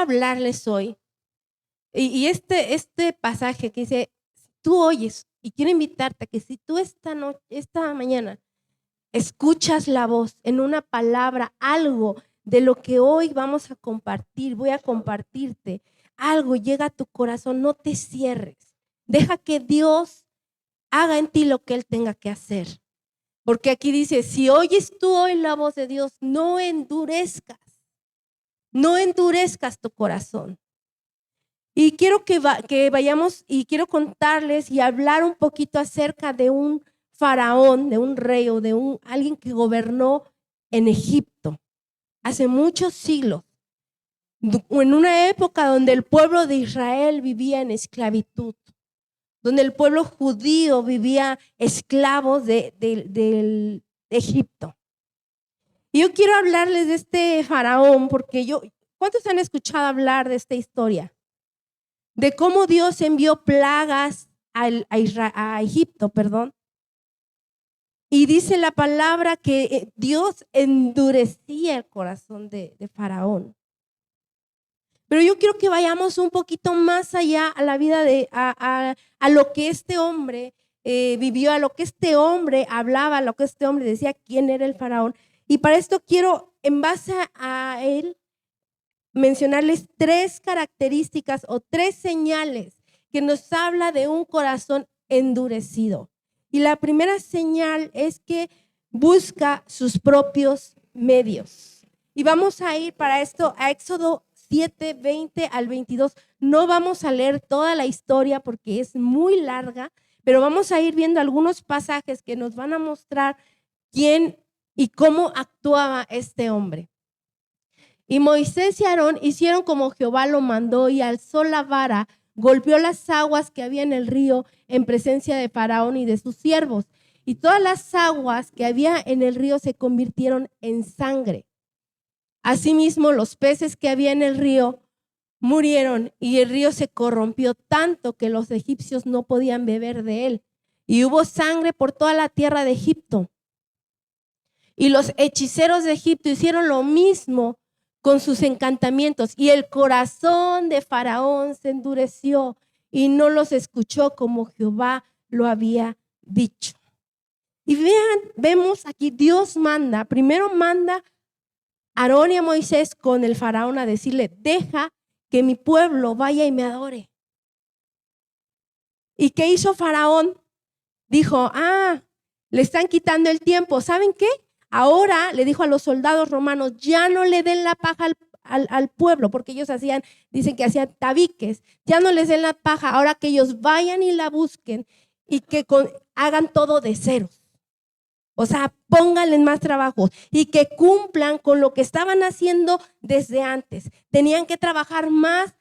hablarles hoy, y este pasaje que dice, tú oyes, y quiero invitarte a que si tú esta mañana escuchas la voz en una palabra, algo de lo que hoy vamos a compartir, voy a compartirte, algo llega a tu corazón, no te cierres. Deja que Dios haga en ti lo que Él tenga que hacer. Porque aquí dice, si oyes tú hoy la voz de Dios, no endurezcas tu corazón. Y quiero que vayamos y quiero contarles y hablar un poquito acerca de un faraón, de un rey o de alguien que gobernó en Egipto hace muchos siglos, en una época donde el pueblo de Israel vivía en esclavitud, donde el pueblo judío vivía esclavos de Egipto. Y yo quiero hablarles de este faraón porque ¿cuántos han escuchado hablar de esta historia? De cómo Dios envió plagas a Egipto, perdón. Y dice la palabra que Dios endurecía el corazón de Faraón. Pero yo quiero que vayamos un poquito más allá a la vida a lo que este hombre vivió, a lo que este hombre hablaba, a lo que este hombre decía, quién era el faraón. Y para esto quiero, en base a él, mencionarles 3 características o 3 señales que nos habla de un corazón endurecido. Y la primera señal es que busca sus propios medios. Y vamos a ir para esto a Éxodo 7, 20 al 22. No vamos a leer toda la historia porque es muy larga, pero vamos a ir viendo algunos pasajes que nos van a mostrar quién y cómo actuaba este hombre. Y Moisés y Aarón hicieron como Jehová lo mandó y alzó la vara, golpeó las aguas que había en el río en presencia de Faraón y de sus siervos. Y todas las aguas que había en el río se convirtieron en sangre. Asimismo, los peces que había en el río murieron y el río se corrompió tanto que los egipcios no podían beber de él. Y hubo sangre por toda la tierra de Egipto. Y los hechiceros de Egipto hicieron lo mismo con sus encantamientos, y el corazón de Faraón se endureció y no los escuchó como Jehová lo había dicho. Y vemos aquí, primero manda a Aarón y a Moisés con el faraón a decirle, deja que mi pueblo vaya y me adore. ¿Y qué hizo Faraón? Dijo, le están quitando el tiempo. ¿Saben qué? Ahora le dijo a los soldados romanos, ya no le den la paja al pueblo, porque ellos dicen que hacían tabiques, ya no les den la paja, ahora que ellos vayan y la busquen y que hagan todo de ceros. O sea, pónganle más trabajo y que cumplan con lo que estaban haciendo desde antes. Tenían que trabajar más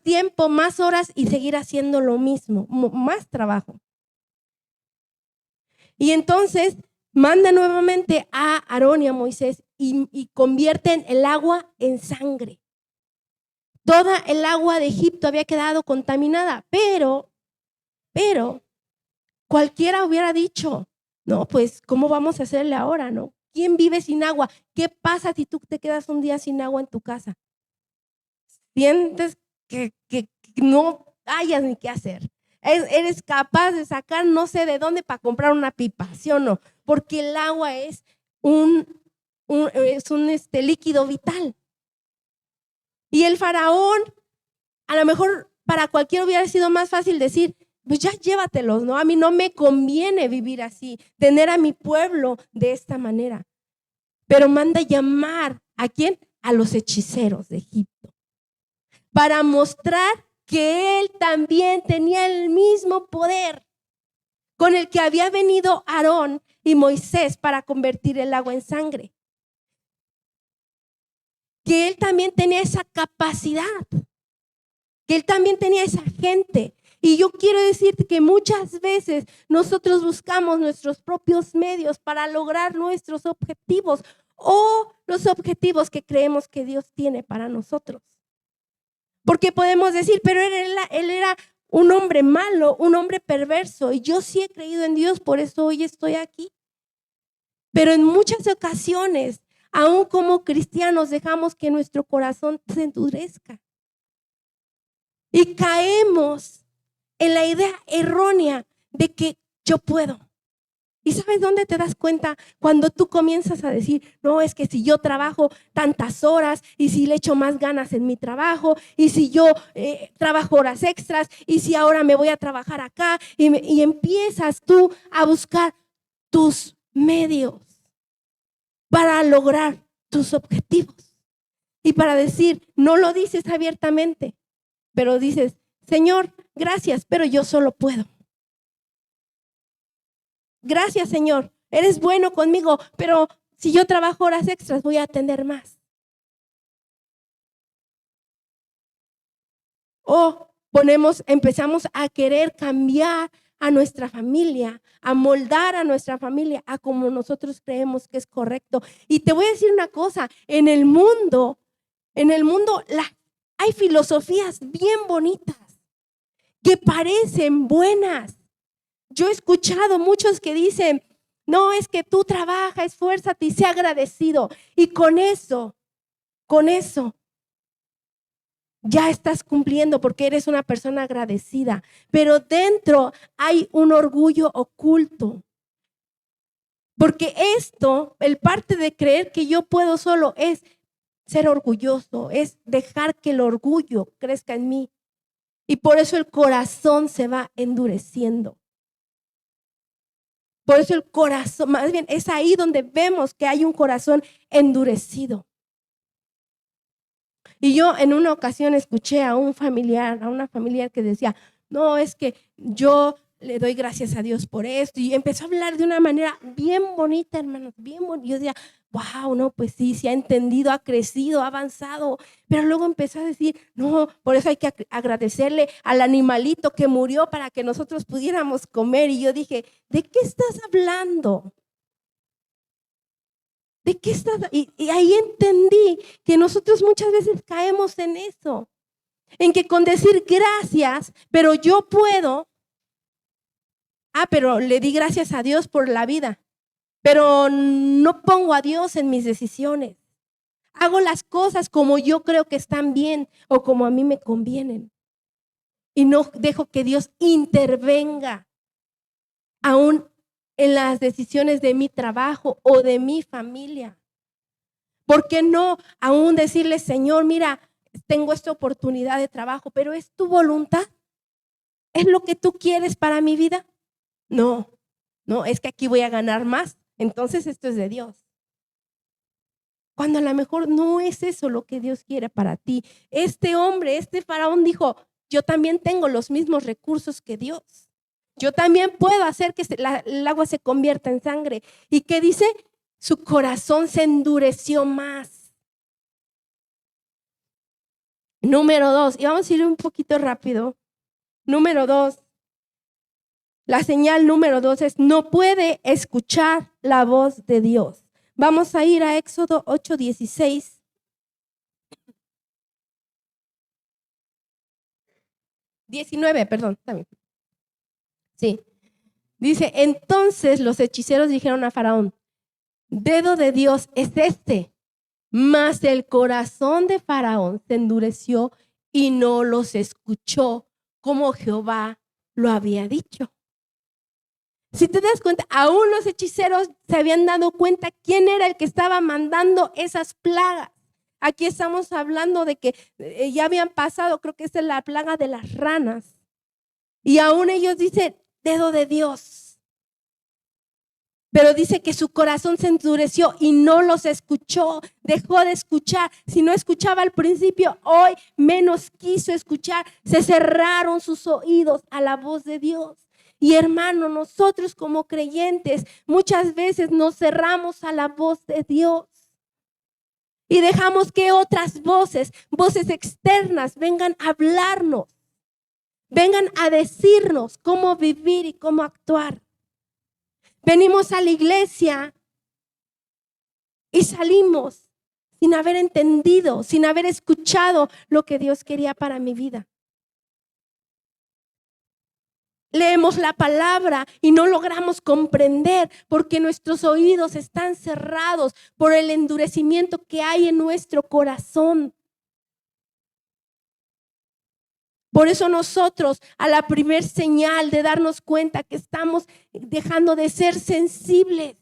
tiempo, más horas y seguir haciendo lo mismo, más trabajo. Y entonces manda nuevamente a Aarón y a Moisés y convierten el agua en sangre. Toda el agua de Egipto había quedado contaminada, pero cualquiera hubiera dicho, no, pues, ¿cómo vamos a hacerle ahora, no? ¿Quién vive sin agua? ¿Qué pasa si tú te quedas un día sin agua en tu casa? Sientes que no hayas ni qué hacer. Eres capaz de sacar no sé de dónde para comprar una pipa, ¿sí o no? Porque el agua es un líquido vital. Y el faraón, a lo mejor para cualquiera hubiera sido más fácil decir, pues ya llévatelos, ¿no? A mí no me conviene vivir así, tener a mi pueblo de esta manera. Pero manda llamar, ¿a quién? A los hechiceros de Egipto, para mostrar que él también tenía el mismo poder con el que había venido Aarón y Moisés para convertir el agua en sangre. Que él también tenía esa capacidad, que él también tenía esa gente. Y yo quiero decirte que muchas veces nosotros buscamos nuestros propios medios para lograr nuestros objetivos o los objetivos que creemos que Dios tiene para nosotros. Porque podemos decir, pero él era un hombre malo, un hombre perverso, y yo sí he creído en Dios, por eso hoy estoy aquí. Pero en muchas ocasiones aún como cristianos dejamos que nuestro corazón se endurezca. Y caemos en la idea errónea de que yo puedo. ¿Y sabes dónde te das cuenta? Cuando tú comienzas a decir, no, es que si yo trabajo tantas horas y si le echo más ganas en mi trabajo y si yo trabajo horas extras y si ahora me voy a trabajar acá y empiezas tú a buscar tus medios para lograr tus objetivos y para decir, no lo dices abiertamente, pero dices, Señor, gracias, pero yo solo puedo. Gracias, Señor, eres bueno conmigo, pero si yo trabajo horas extras voy a atender más. O empezamos a querer cambiar a nuestra familia, a moldar a nuestra familia a como nosotros creemos que es correcto. Y te voy a decir una cosa, en el mundo hay filosofías bien bonitas que parecen buenas. Yo he escuchado muchos que dicen, no, es que tú trabaja, esfuérzate y sea agradecido. Y con eso, ya estás cumpliendo porque eres una persona agradecida. Pero dentro hay un orgullo oculto. Porque el parte de creer que yo puedo solo es ser orgulloso, es dejar que el orgullo crezca en mí. Y por eso el corazón se va endureciendo. Por eso el corazón, más bien es ahí donde vemos que hay un corazón endurecido. Y yo en una ocasión escuché a una familiar que decía, no, es que yo le doy gracias a Dios por esto. Y empezó a hablar de una manera bien bonita, hermanos, bien bonita. Yo decía, wow, no, pues sí, se ha entendido, ha crecido, ha avanzado. Pero luego empezó a decir, no, por eso hay que agradecerle al animalito que murió para que nosotros pudiéramos comer. Y yo dije, ¿de qué estás hablando? ¿De qué estás? Y ahí entendí que nosotros muchas veces caemos en eso, en que con decir gracias, pero yo puedo, pero le di gracias a Dios por la vida, pero no pongo a Dios en mis decisiones. Hago las cosas como yo creo que están bien o como a mí me convienen. Y no dejo que Dios intervenga aún en las decisiones de mi trabajo o de mi familia. ¿Por qué no aún decirle, Señor, mira, tengo esta oportunidad de trabajo, pero es tu voluntad? ¿Es lo que tú quieres para mi vida? No, es que aquí voy a ganar más. Entonces esto es de Dios. Cuando a lo mejor no es eso lo que Dios quiere para ti. Este faraón dijo, yo también tengo los mismos recursos que Dios. Yo también puedo hacer que el agua se convierta en sangre. ¿Y qué dice? Su corazón se endureció más. Número 2, y vamos a ir un poquito rápido. Número 2, la señal número 2 es no puede escuchar la voz de Dios. Vamos a ir a Éxodo 8:16. 19, perdón, también. Sí. Dice, entonces los hechiceros dijeron a Faraón, dedo de Dios es este. Mas el corazón de Faraón se endureció y no los escuchó como Jehová lo había dicho. Si te das cuenta, aún los hechiceros se habían dado cuenta quién era el que estaba mandando esas plagas. Aquí estamos hablando de que ya habían pasado, creo que esta es la plaga de las ranas. Y aún ellos dicen, dedo de Dios. Pero dice que su corazón se endureció y no los escuchó, dejó de escuchar. Si no escuchaba al principio, hoy menos quiso escuchar. Se cerraron sus oídos a la voz de Dios. Y hermano, nosotros como creyentes muchas veces nos cerramos a la voz de Dios. Y dejamos que otras voces externas vengan a hablarnos, vengan a decirnos cómo vivir y cómo actuar. Venimos a la iglesia y salimos sin haber entendido, sin haber escuchado lo que Dios quería para mi vida. leemos la palabra y no logramos comprender porque nuestros oídos están cerrados por el endurecimiento que hay en nuestro corazón. Por eso nosotros, a la primer señal de darnos cuenta que estamos dejando de ser sensibles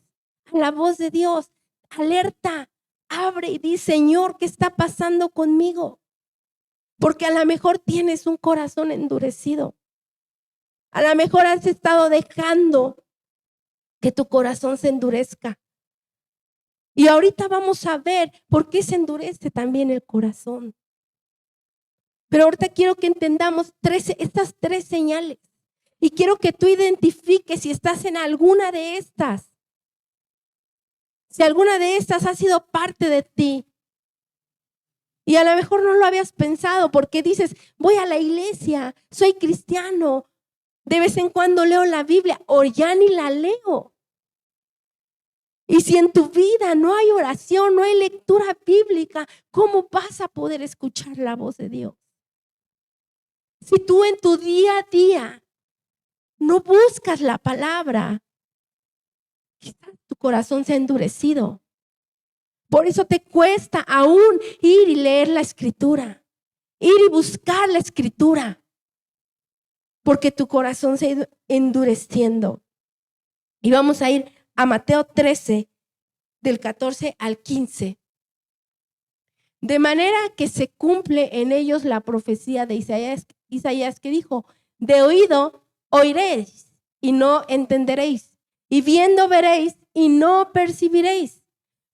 a la voz de Dios, alerta, abre y di, Señor, ¿qué está pasando conmigo? Porque a lo mejor tienes un corazón endurecido. A lo mejor has estado dejando que tu corazón se endurezca. Y ahorita vamos a ver por qué se endurece también el corazón. Pero ahorita quiero que entendamos estas 3 señales. Y quiero que tú identifiques si estás en alguna de estas. Si alguna de estas ha sido parte de ti. Y a lo mejor no lo habías pensado porque dices, voy a la iglesia, soy cristiano. De vez en cuando leo la Biblia o ya ni la leo. Y si en tu vida no hay oración, no hay lectura bíblica, ¿cómo vas a poder escuchar la voz de Dios? Si tú en tu día a día no buscas la palabra, quizás tu corazón se ha endurecido. Por eso te cuesta aún ir y leer la escritura, ir y buscar la escritura, porque tu corazón se ha ido endureciendo. Y vamos a ir a Mateo 13, del 14 al 15. De manera que se cumple en ellos la profecía de Isaías que dijo, de oído oiréis y no entenderéis, y viendo veréis y no percibiréis,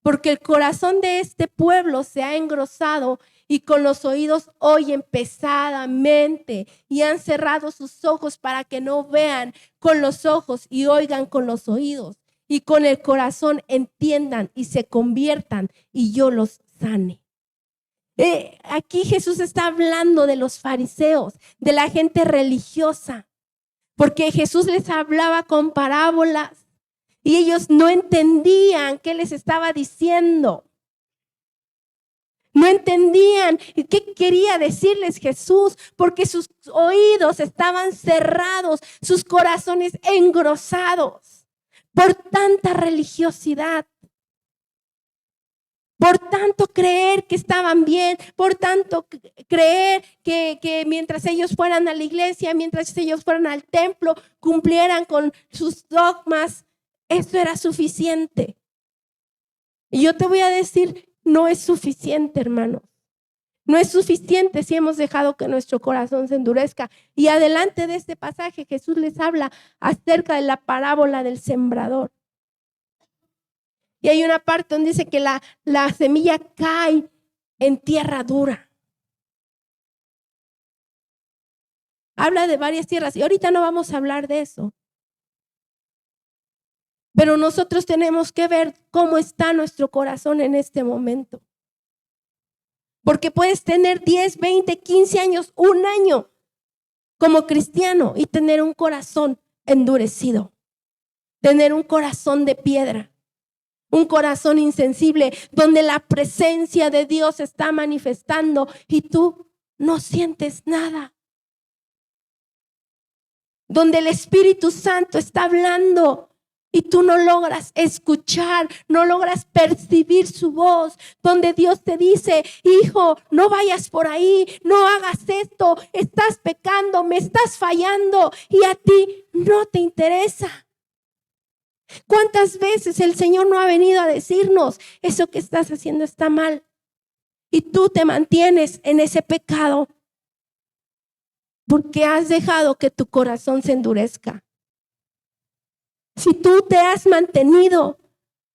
porque el corazón de este pueblo se ha engrosado y con los oídos oyen pesadamente y han cerrado sus ojos para que no vean con los ojos y oigan con los oídos y con el corazón entiendan y se conviertan y yo los sane. Aquí Jesús está hablando de los fariseos, de la gente religiosa, porque Jesús les hablaba con parábolas y ellos no entendían qué les estaba diciendo. No entendían qué quería decirles Jesús, porque sus oídos estaban cerrados, sus corazones engrosados por tanta religiosidad. Por tanto creer que estaban bien, por tanto creer que mientras ellos fueran a la iglesia, mientras ellos fueran al templo, cumplieran con sus dogmas, eso era suficiente. Y yo te voy a decir, no es suficiente, hermanos. No es suficiente si hemos dejado que nuestro corazón se endurezca. Y adelante de este pasaje Jesús les habla acerca de la parábola del sembrador. Y hay una parte donde dice que la semilla cae en tierra dura. Habla de varias tierras y ahorita no vamos a hablar de eso. Pero nosotros tenemos que ver cómo está nuestro corazón en este momento. Porque puedes tener 10, 20, 15 años, un año como cristiano y tener un corazón endurecido. Tener un corazón de piedra. Un corazón insensible donde la presencia de Dios se está manifestando y tú no sientes nada. Donde el Espíritu Santo está hablando y tú no logras escuchar, no logras percibir su voz. Donde Dios te dice, hijo, no vayas por ahí, no hagas esto, estás pecando, me estás fallando y a ti no te interesa. ¿Cuántas veces el Señor no ha venido a decirnos, eso que estás haciendo está mal? Y tú te mantienes en ese pecado porque has dejado que tu corazón se endurezca. Si tú te has mantenido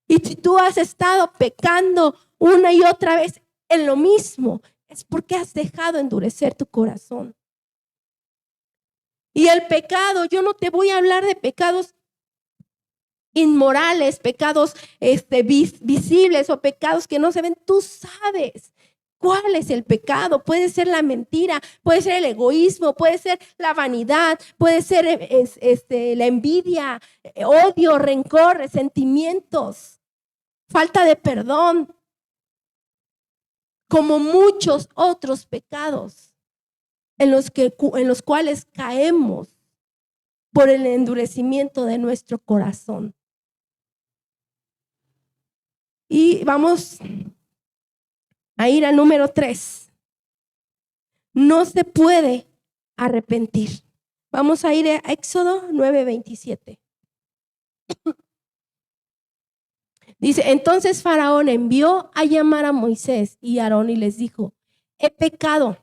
y si tú has estado pecando una y otra vez en lo mismo, es porque has dejado endurecer tu corazón. Y el pecado, yo no te voy a hablar de pecados inmorales, pecados visibles o pecados que no se ven. Tú sabes cuál es el pecado. Puede ser la mentira, puede ser el egoísmo, puede ser la vanidad, puede ser la envidia, odio, rencor, resentimientos, falta de perdón, como muchos otros pecados en los cuales caemos. por el endurecimiento de nuestro corazón. Y vamos a ir al número 3. No se puede arrepentir. Vamos a ir a Éxodo 9:27. Dice, entonces Faraón envió a llamar a Moisés y a Aarón y les dijo, he pecado.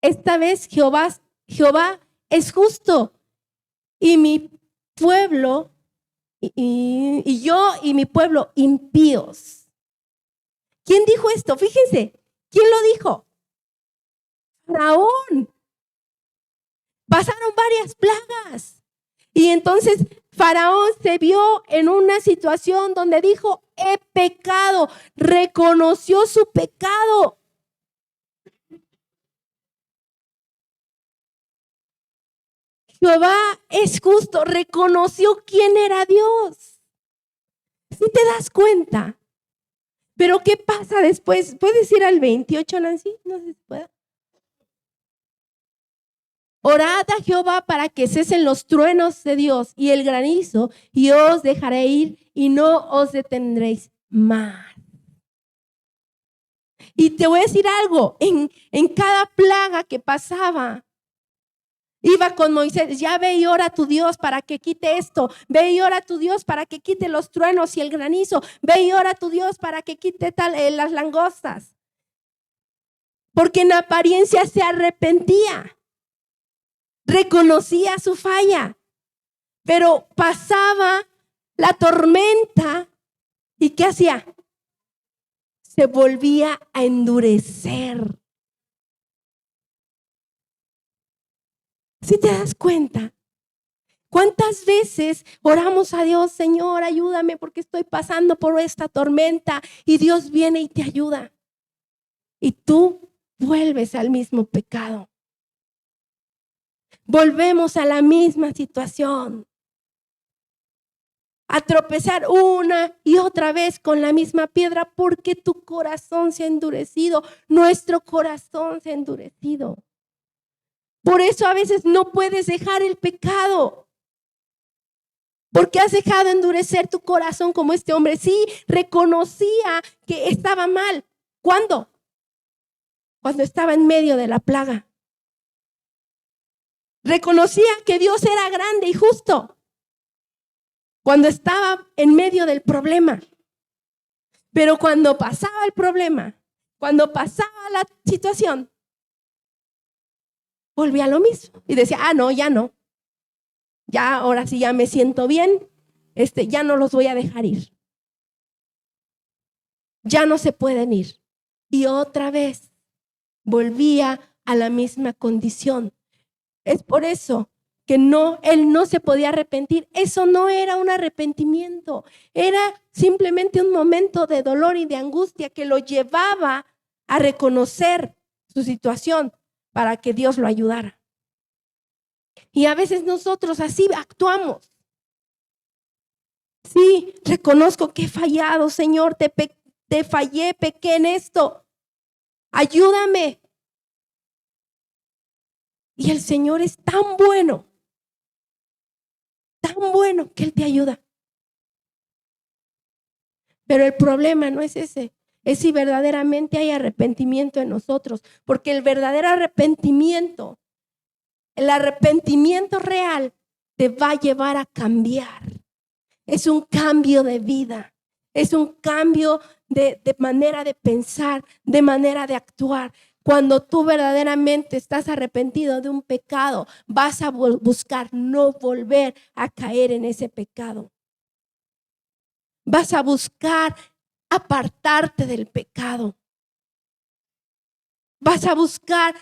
Esta vez Jehová es justo y mi pueblo y yo y mi pueblo impíos. ¿Quién dijo esto? Fíjense, ¿quién lo dijo? Faraón. Pasaron varias plagas. Y entonces Faraón se vio en una situación donde dijo, he pecado, reconoció su pecado. Jehová es justo, reconoció quién era Dios. ¿Sí te das cuenta? Pero ¿qué pasa después? ¿Puedes ir al 28, Nancy? No sé si pueda. Orad a Jehová para que cesen los truenos de Dios y el granizo, y os dejaré ir y no os detendréis más. Y te voy a decir algo, en cada plaga que pasaba, iba con Moisés, ya ve y ora a tu Dios para que quite esto, ve y ora a tu Dios para que quite los truenos y el granizo, ve y ora a tu Dios para que quite las langostas. Porque en apariencia se arrepentía, reconocía su falla, pero pasaba la tormenta y ¿qué hacía? Se volvía a endurecer. ¿Sí te das cuenta? ¿Cuántas veces oramos a Dios, Señor, ayúdame porque estoy pasando por esta tormenta? Y Dios viene y te ayuda. Y tú vuelves al mismo pecado. Volvemos a la misma situación. A tropezar una y otra vez con la misma piedra porque tu corazón se ha endurecido. Nuestro corazón se ha endurecido. Por eso a veces no puedes dejar el pecado. Porque has dejado endurecer tu corazón como este hombre. Sí, reconocía que estaba mal. ¿Cuándo? Cuando estaba en medio de la plaga. Reconocía que Dios era grande y justo. Cuando estaba en medio del problema. Pero cuando pasaba el problema, cuando pasaba la situación, volvía a lo mismo. Y decía, no, ya no. Ya, ahora sí, ya me siento bien. Ya no los voy a dejar ir. Ya no se pueden ir. Y otra vez volvía a la misma condición. Es por eso que él no se podía arrepentir. Eso no era un arrepentimiento. Era simplemente un momento de dolor y de angustia que lo llevaba a reconocer su situación para que Dios lo ayudara. Y a veces nosotros así actuamos. Sí, reconozco que he fallado, Señor, te fallé, pequé en esto. Ayúdame. Y el Señor es tan bueno que Él te ayuda. Pero el problema no es ese, es si verdaderamente hay arrepentimiento en nosotros, porque el verdadero arrepentimiento, el arrepentimiento real te va a llevar a cambiar. Es un cambio de vida, es un cambio de manera de pensar, de manera de actuar. Cuando tú verdaderamente estás arrepentido de un pecado, vas a buscar no volver a caer en ese pecado. Vas a buscar apartarte del pecado. Vas a buscar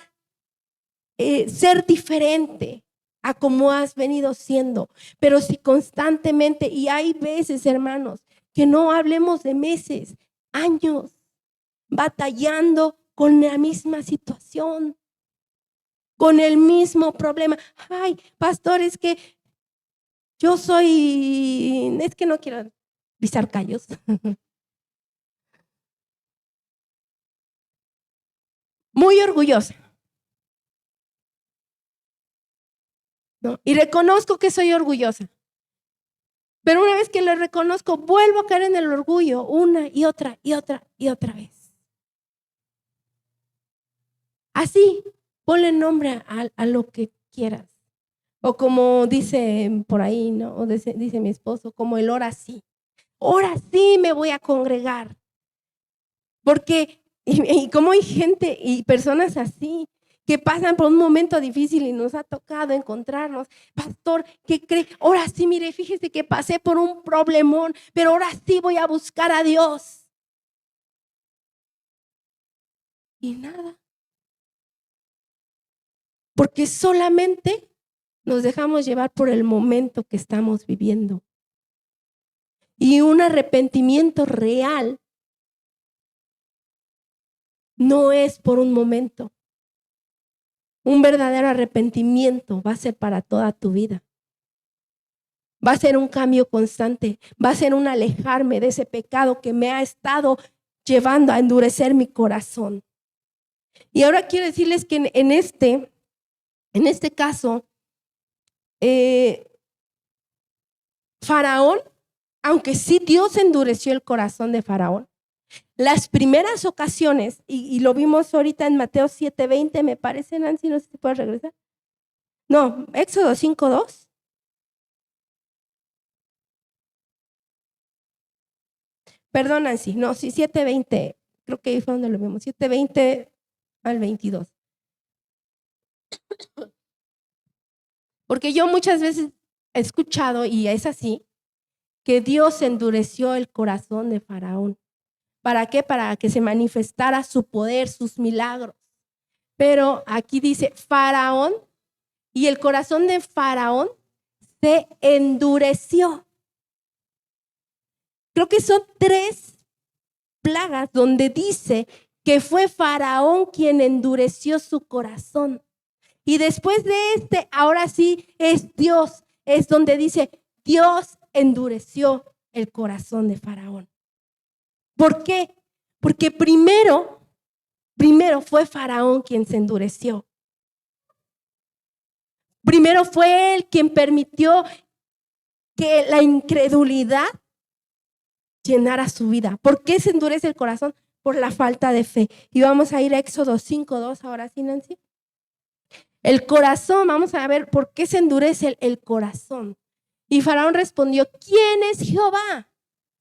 ser diferente a como has venido siendo. Pero si constantemente, y hay veces, hermanos, que no hablemos de meses, años, batallando con la misma situación, con el mismo problema. Ay, pastor, es que es que no quiero pisar callos. Muy orgullosa. ¿no? Y reconozco que soy orgullosa. Pero una vez que lo reconozco, vuelvo a caer en el orgullo una y otra y otra y otra vez. Así, ponle nombre a lo que quieras. O como dice por ahí, ¿no? O dice mi esposo, como el ahora sí me voy a congregar. Porque, y como hay gente y personas así, que pasan por un momento difícil y nos ha tocado encontrarnos. Pastor, ¿qué cree? Ahora sí, mire, fíjese que pasé por un problemón, pero ahora sí voy a buscar a Dios. Y nada. Porque solamente nos dejamos llevar por el momento que estamos viviendo. Y un arrepentimiento real no es por un momento. Un verdadero arrepentimiento va a ser para toda tu vida. Va a ser un cambio constante. Va a ser un alejarme de ese pecado que me ha estado llevando a endurecer mi corazón. Y ahora quiero decirles que en este caso, Faraón, aunque sí Dios endureció el corazón de Faraón, las primeras ocasiones, y lo vimos ahorita en Mateo 7:20, me parece, Nancy, no sé si puedes regresar. No, Éxodo 5:2. Perdón, Nancy, no, sí, 7:20, creo que ahí fue donde lo vimos, 7:20 al 22. Porque yo muchas veces he escuchado, y es así, que Dios endureció el corazón de Faraón. ¿Para qué? Para que se manifestara su poder, sus milagros. Pero aquí dice Faraón, y el corazón de Faraón se endureció. Creo que son 3 plagas donde dice que fue Faraón quien endureció su corazón. Y después de ahora sí es Dios, es donde dice Dios endureció el corazón de Faraón. ¿Por qué? Porque primero fue Faraón quien se endureció. Primero fue él quien permitió que la incredulidad llenara su vida. ¿Por qué se endurece el corazón? Por la falta de fe. Y vamos a ir a Éxodo 5:2 ahora sí, Nancy. El corazón, vamos a ver por qué se endurece el corazón. Y Faraón respondió, ¿quién es Jehová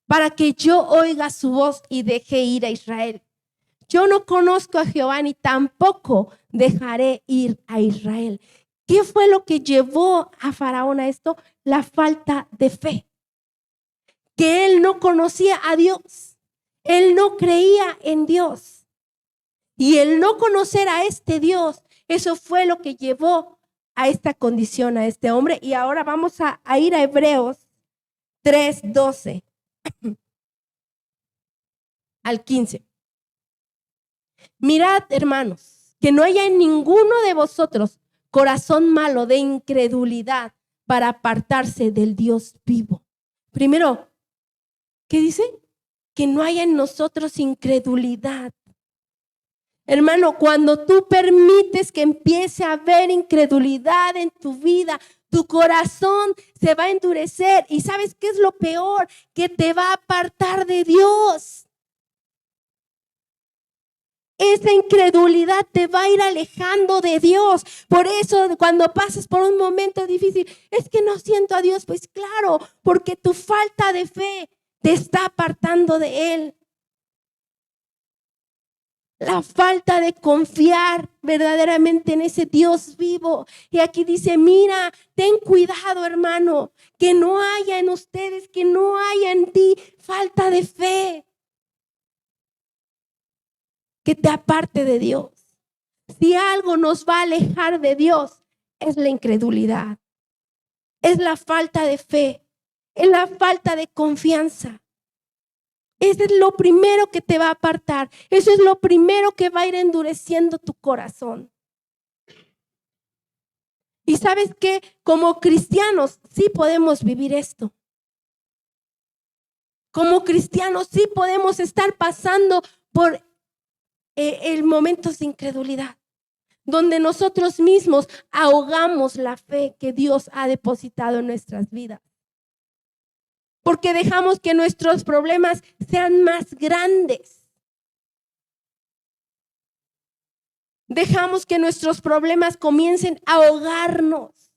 para que yo oiga su voz y deje ir a Israel? Yo no conozco a Jehová ni tampoco dejaré ir a Israel. ¿Qué fue lo que llevó a Faraón a esto? La falta de fe. Que él no conocía a Dios. Él no creía en Dios. Y el no conocer a este Dios, eso fue lo que llevó a esta condición a este hombre. Y ahora vamos a ir a Hebreos 3:12 al 15. Mirad, hermanos, que no haya en ninguno de vosotros corazón malo de incredulidad para apartarse del Dios vivo. Primero, ¿qué dice? Que no haya en nosotros incredulidad. Hermano, cuando tú permites que empiece a haber incredulidad en tu vida, tu corazón se va a endurecer. ¿Y sabes qué es lo peor? Que te va a apartar de Dios. Esa incredulidad te va a ir alejando de Dios. Por eso cuando pasas por un momento difícil, es que no siento a Dios. Pues claro, porque tu falta de fe te está apartando de Él. La falta de confiar verdaderamente en ese Dios vivo. Y aquí dice, mira, ten cuidado, hermano, que no haya en ustedes, que no haya en ti falta de fe. Que te aparte de Dios. Si algo nos va a alejar de Dios, es la incredulidad. Es la falta de fe. Es la falta de confianza. Eso es lo primero que te va a apartar. Eso es lo primero que va a ir endureciendo tu corazón. Y sabes que como cristianos sí podemos vivir esto. Como cristianos sí podemos estar pasando por momentos de incredulidad. donde nosotros mismos ahogamos la fe que Dios ha depositado en nuestras vidas. Porque dejamos que nuestros problemas sean más grandes. Dejamos que nuestros problemas comiencen a ahogarnos.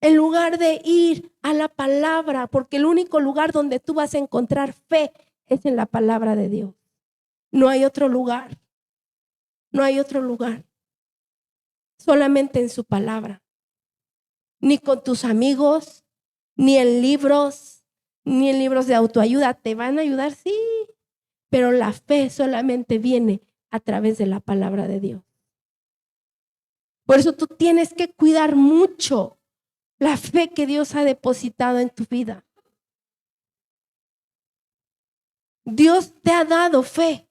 En lugar de ir a la palabra, porque el único lugar donde tú vas a encontrar fe es en la palabra de Dios. No hay otro lugar. No hay otro lugar. Solamente en su palabra. Ni con tus amigos, ni en libros de autoayuda. ¿Te van a ayudar? Sí. Pero la fe solamente viene a través de la palabra de Dios. Por eso tú tienes que cuidar mucho la fe que Dios ha depositado en tu vida. Dios te ha dado fe.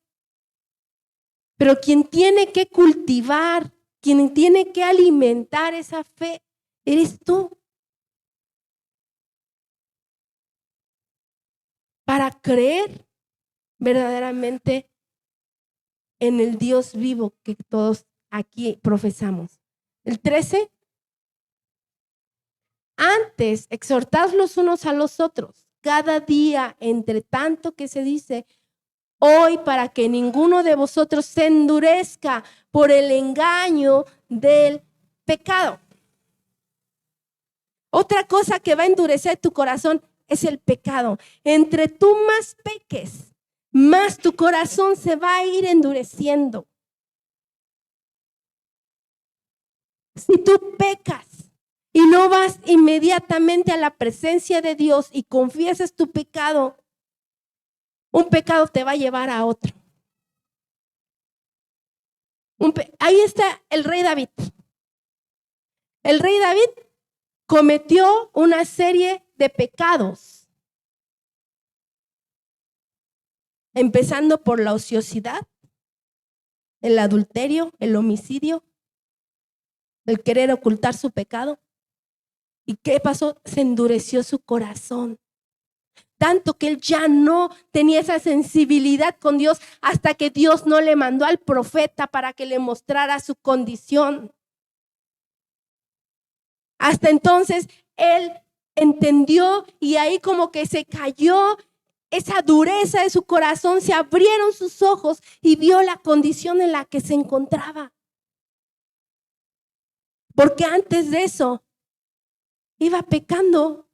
Pero quien tiene que cultivar, quien tiene que alimentar esa fe, eres tú. Para creer verdaderamente en el Dios vivo que todos aquí profesamos. El 13. Antes, exhortad los unos a los otros, cada día, entre tanto que se dice, hoy, para que ninguno de vosotros se endurezca por el engaño del pecado. Otra cosa que va a endurecer tu corazón es el pecado. Entre tú más peques, más tu corazón se va a ir endureciendo. Si tú pecas y no vas inmediatamente a la presencia de Dios y confiesas tu pecado, un pecado te va a llevar a otro. Ahí está el rey David. El rey David cometió una serie de pecados, empezando por la ociosidad, el adulterio, el homicidio, el querer ocultar su pecado. ¿Y qué pasó? Se endureció su corazón. Tanto que él ya no tenía esa sensibilidad con Dios hasta que Dios no le mandó al profeta para que le mostrara su condición. Hasta entonces él entendió y ahí como que se cayó esa dureza de su corazón, se abrieron sus ojos y vio la condición en la que se encontraba. Porque antes de eso iba pecando.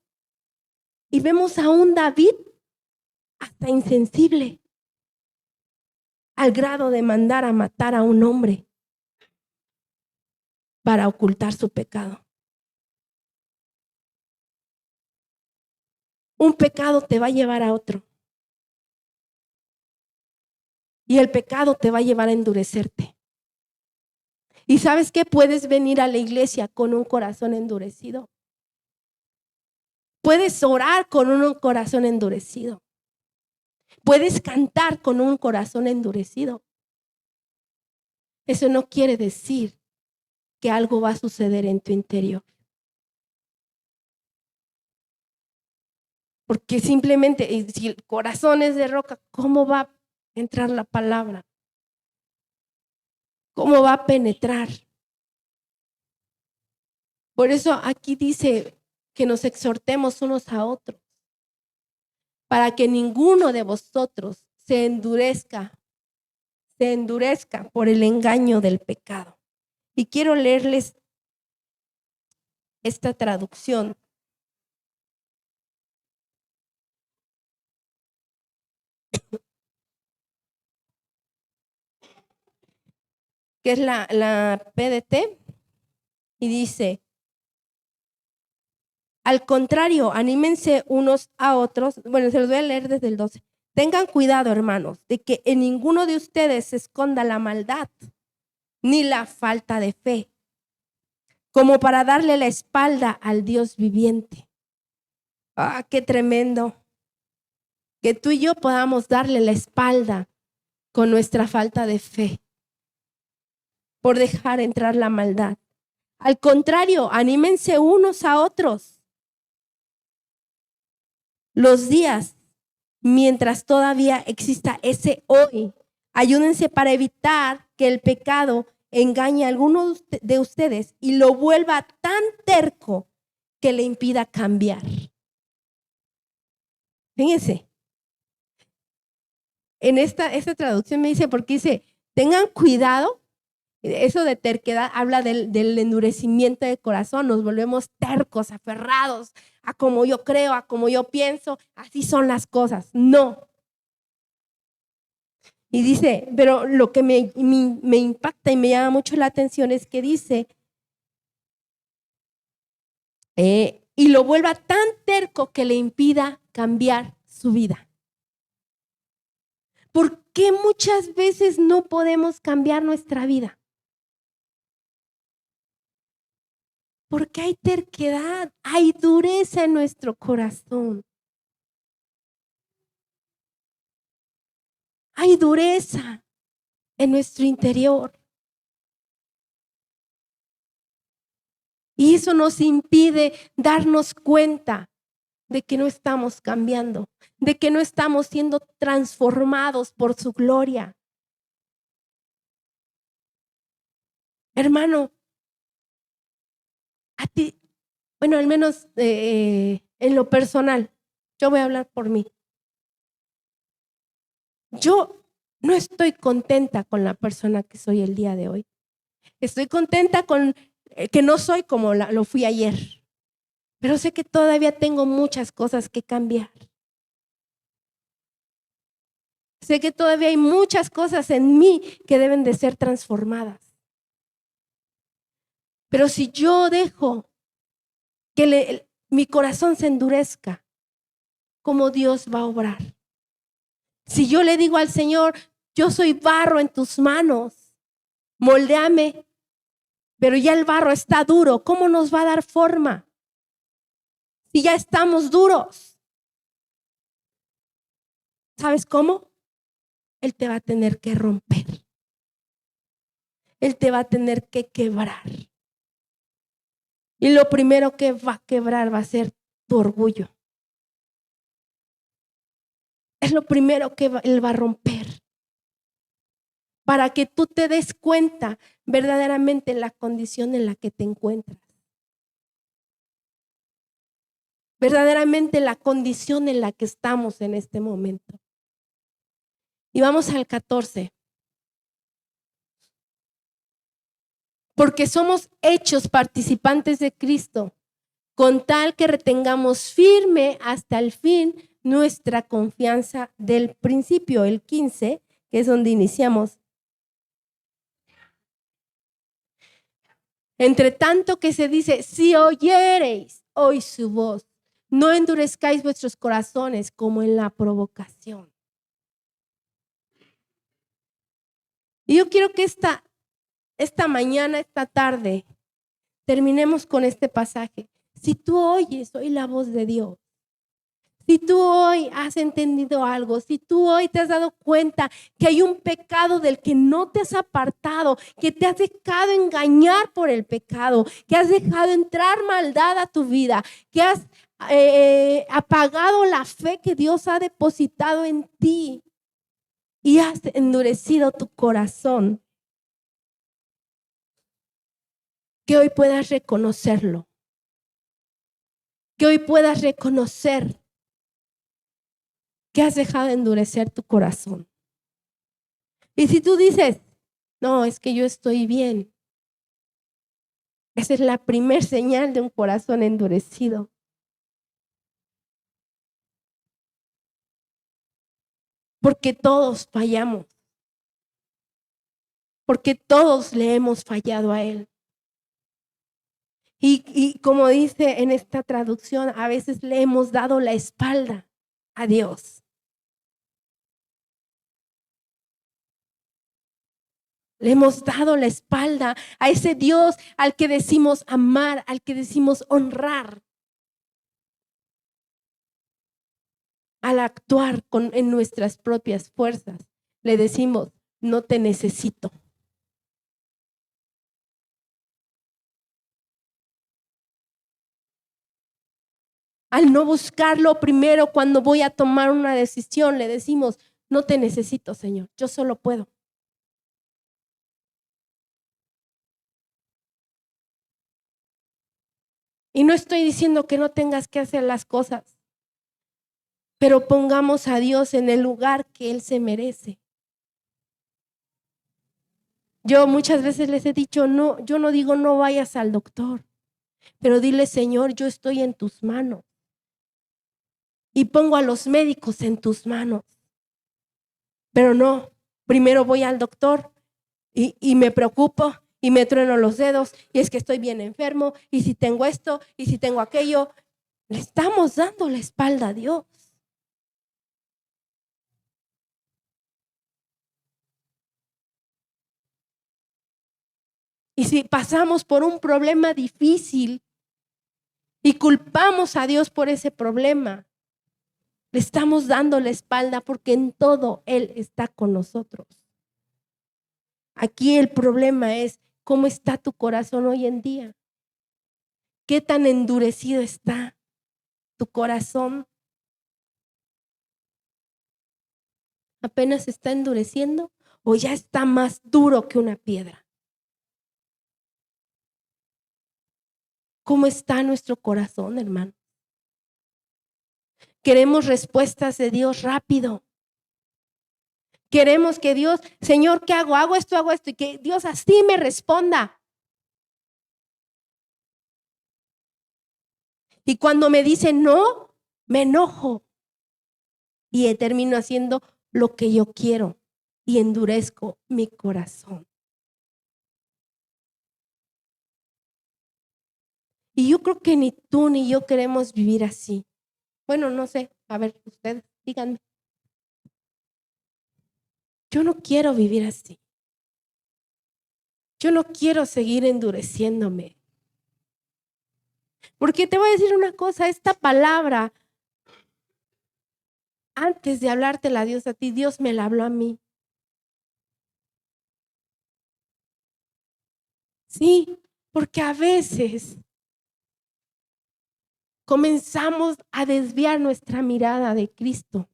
Y vemos a un David hasta insensible, al grado de mandar a matar a un hombre para ocultar su pecado. Un pecado te va a llevar a otro. Y el pecado te va a llevar a endurecerte. ¿Y sabes qué? Puedes venir a la iglesia con un corazón endurecido. Puedes orar con un corazón endurecido. Puedes cantar con un corazón endurecido. Eso no quiere decir que algo va a suceder en tu interior. Porque simplemente, si el corazón es de roca, ¿cómo va a entrar la palabra? ¿Cómo va a penetrar? Por eso aquí dice que nos exhortemos unos a otros, para que ninguno de vosotros se endurezca por el engaño del pecado. Y quiero leerles esta traducción. Que es la PDT, y dice: al contrario, anímense unos a otros. Bueno, se los voy a leer desde el 12. Tengan cuidado, hermanos, de que en ninguno de ustedes se esconda la maldad, ni la falta de fe, como para darle la espalda al Dios viviente. ¡Ah, qué tremendo! Que tú y yo podamos darle la espalda con nuestra falta de fe, por dejar entrar la maldad. Al contrario, anímense unos a otros. Los días, mientras todavía exista ese hoy, Ayúdense para evitar que el pecado engañe a alguno de ustedes y lo vuelva tan terco que le impida cambiar. Fíjense, en esta traducción me dice, porque dice, tengan cuidado. Eso de terquedad habla del endurecimiento del corazón. Nos volvemos tercos, aferrados a como yo creo, a como yo pienso. Así son las cosas. No. Y dice, pero lo que me impacta y me llama mucho la atención es que dice, y lo vuelva tan terco que le impida cambiar su vida. ¿Por qué muchas veces no podemos cambiar nuestra vida? Porque hay terquedad, hay dureza en nuestro corazón. Hay dureza en nuestro interior. Y eso nos impide darnos cuenta de que no estamos cambiando, de que no estamos siendo transformados por su gloria. Hermano, a ti, bueno, al menos en lo personal, yo voy a hablar por mí. Yo no estoy contenta con la persona que soy el día de hoy. Estoy contenta con que no soy como lo fui ayer, pero sé que todavía tengo muchas cosas que cambiar. Sé que todavía hay muchas cosas en mí que deben de ser transformadas. Pero si yo dejo que mi corazón se endurezca, ¿cómo Dios va a obrar? Si yo le digo al Señor, yo soy barro en tus manos, moldéame, pero ya el barro está duro, ¿cómo nos va a dar forma? Si ya estamos duros. ¿Sabes cómo? Él te va a tener que romper. Él te va a tener que quebrar. Y lo primero que va a quebrar va a ser tu orgullo. Es lo primero que Él va a romper. Para que tú te des cuenta verdaderamente en la condición en la que te encuentras. Verdaderamente la condición en la que estamos en este momento. Y vamos al 14. Porque somos hechos participantes de Cristo, con tal que retengamos firme hasta el fin nuestra confianza del principio, el 15, que es donde iniciamos. Entre tanto que se dice, si oyereis hoy su voz, no endurezcáis vuestros corazones como en la provocación. Y yo quiero que esta mañana, esta tarde, terminemos con este pasaje. Si tú oyes hoy la voz de Dios, si tú hoy has entendido algo, si tú hoy te has dado cuenta que hay un pecado del que no te has apartado, que te has dejado engañar por el pecado, que has dejado entrar maldad a tu vida, que has apagado la fe que Dios ha depositado en ti y has endurecido tu corazón, que hoy puedas reconocerlo, que hoy puedas reconocer que has dejado de endurecer tu corazón. Y si tú dices, no, es que yo estoy bien, esa es la primer señal de un corazón endurecido. Porque todos fallamos. Porque todos le hemos fallado a Él. Y como dice en esta traducción, a veces le hemos dado la espalda a Dios. Le hemos dado la espalda a ese Dios al que decimos amar, al que decimos honrar. Al actuar en nuestras propias fuerzas, le decimos, no te necesito. Al no buscarlo primero cuando voy a tomar una decisión, le decimos, no te necesito, Señor, yo solo puedo. Y no estoy diciendo que no tengas que hacer las cosas, pero pongamos a Dios en el lugar que Él se merece. Yo muchas veces les he dicho, no, yo no digo no vayas al doctor, pero dile, Señor, yo estoy en tus manos. Y pongo a los médicos en tus manos. Pero no, primero voy al doctor y me preocupo y me trueno los dedos y es que estoy bien enfermo y si tengo esto y si tengo aquello. Le estamos dando la espalda a Dios. Y si pasamos por un problema difícil y culpamos a Dios por ese problema, le estamos dando la espalda porque en todo Él está con nosotros. Aquí el problema es cómo está tu corazón hoy en día. ¿Qué tan endurecido está tu corazón? ¿Apenas se está endureciendo o ya está más duro que una piedra? ¿Cómo está nuestro corazón, hermano? Queremos respuestas de Dios rápido. Queremos que Dios, Señor, ¿qué hago? Hago esto, y que Dios así me responda. Y cuando me dice no, me enojo y termino haciendo lo que yo quiero y endurezco mi corazón. Y yo creo que ni tú ni yo queremos vivir así. Bueno, no sé, a ver, ustedes díganme. Yo no quiero vivir así. Yo no quiero seguir endureciéndome. Porque te voy a decir una cosa, esta palabra, antes de hablártela a Dios a ti, Dios me la habló a mí. Sí, porque a veces comenzamos a desviar nuestra mirada de Cristo.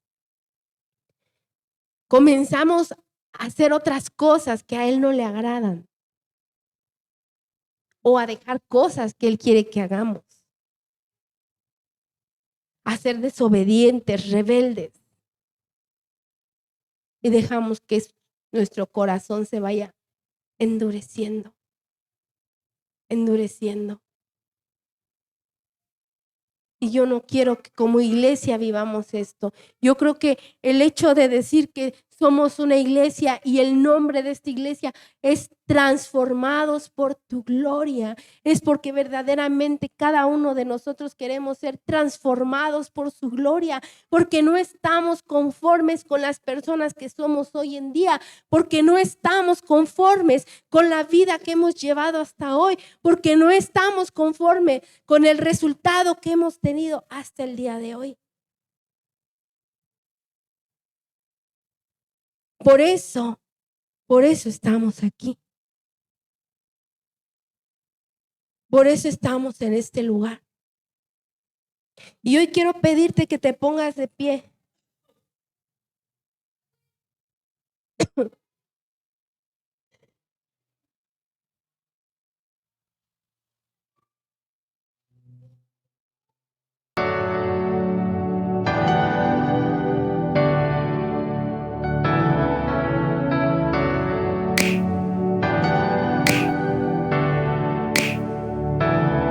Comenzamos a hacer otras cosas que a Él no le agradan. O a dejar cosas que Él quiere que hagamos. A ser desobedientes, rebeldes. Y dejamos que nuestro corazón se vaya endureciendo. Endureciendo. Y yo no quiero que como iglesia vivamos esto. Yo creo que el hecho de decir que somos una iglesia y el nombre de esta iglesia es transformados por tu gloria, es porque verdaderamente cada uno de nosotros queremos ser transformados por su gloria, porque no estamos conformes con las personas que somos hoy en día, porque no estamos conformes con la vida que hemos llevado hasta hoy, porque no estamos conformes con el resultado que hemos tenido hasta el día de hoy. Por eso estamos aquí. Por eso estamos en este lugar. Y hoy quiero pedirte que te pongas de pie.